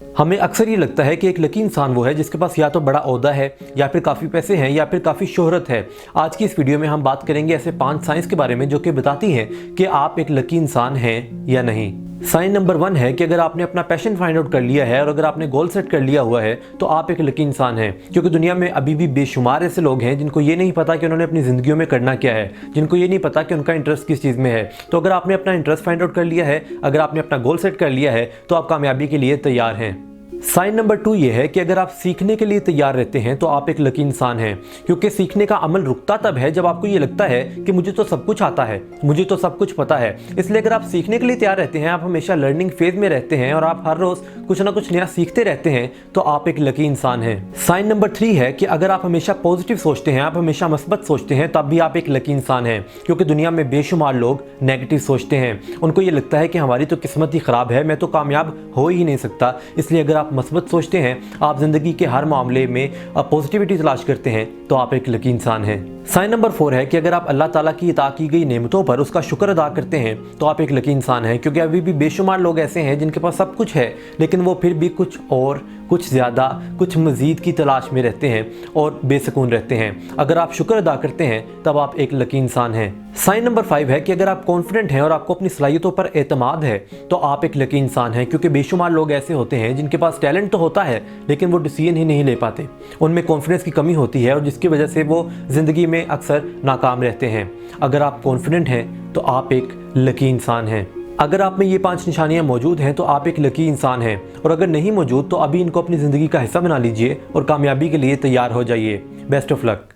हमें अक्सर ये लगता है कि एक लकी इंसान वो है जिसके पास या तो बड़ा ओहदा है, या फिर काफ़ी पैसे हैं, या फिर काफ़ी शोहरत है। आज की इस वीडियो में हम बात करेंगे ऐसे 5 साइंस के बारे में जो कि बताती हैं कि आप एक लकी इंसान हैं या नहीं। साइन नंबर 1 है कि अगर आपने अपना पैशन फाइंड आउट कर लिया है और अगर आपने गोल सेट कर लिया हुआ है तो आप एक लकी इंसान हैं, क्योंकि दुनिया में अभी भी बेशुमार ऐसे लोग हैं जिनको ये नहीं पता कि उन्होंने अपनी ज़िंदगियों में करना क्या है, जिनको ये नहीं पता कि उनका इंटरेस्ट किस चीज़ में है। तो अगर आपने अपना इंटरेस्ट फाइंड आउट कर लिया है, अगर आपने अपना गोल सेट कर लिया है, तो आप कामयाबी के लिए तैयार हैं। साइन नंबर 2 ये है कि अगर आप सीखने के लिए तैयार रहते हैं तो आप एक लकी इंसान हैं, क्योंकि सीखने का अमल रुकता तब है जब आपको ये लगता है कि मुझे तो सब कुछ आता है, मुझे तो सब कुछ पता है। इसलिए अगर आप सीखने के लिए तैयार रहते हैं, आप हमेशा लर्निंग फेज में रहते हैं और आप हर रोज कुछ ना कुछ नया सीखते रहते हैं, तो आप एक लकी इंसान हैं। साइन नंबर 3 है कि अगर आप हमेशा पॉजिटिव सोचते हैं, आप हमेशा मस्बत सोचते हैं, तब भी आप एक लकी इंसान हैं, क्योंकि दुनिया में बेशुमार लोग नेगेटिव सोचते हैं। उनको ये लगता है कि हमारी तो किस्मत ही खराब है, मैं तो कामयाब हो ही नहीं सकता। इसलिए अगर आप मस्बत सोचते हैं, आप जिंदगी के हर मामले में पॉजिटिविटी तलाश करते हैं, तो आप एक लकी इंसान हैं। साइन नंबर 4 है कि अगर आप अल्लाह ताला की अता की गई नेमतों पर उसका शुक्र अदा करते हैं तो आप एक लकी इंसान हैं, क्योंकि अभी भी बेशुमार लोग ऐसे हैं जिनके पास सब कुछ है लेकिन वो फिर भी कुछ और, कुछ ज़्यादा, कुछ मज़ीद की तलाश में रहते हैं और बेसुकून रहते हैं। अगर आप शुक्र अदा करते हैं तब आप एक लकी इंसान हैं। साइन नंबर 5 है कि अगर आप कॉन्फिडेंट हैं और आपको अपनी सलाहियतों पर एतमाद है तो आप एक लकी इंसान हैं, क्योंकि बेशुमार लोग ऐसे होते हैं जिनके पास टैलेंट तो होता है लेकिन वो डिसीजन ही नहीं ले पाते, उनमें कॉन्फिडेंस की कमी होती है और जिसकी वजह से वो ज़िंदगी में अक्सर नाकाम रहते हैं। अगर आप कॉन्फिडेंट हैं तो आप एक लकी इंसान हैं। अगर आप में ये 5 निशानियां मौजूद हैं तो आप एक लकी इंसान हैं, और अगर नहीं मौजूद तो अभी इनको अपनी ज़िंदगी का हिस्सा बना लीजिए और कामयाबी के लिए तैयार हो जाइए। Best of luck.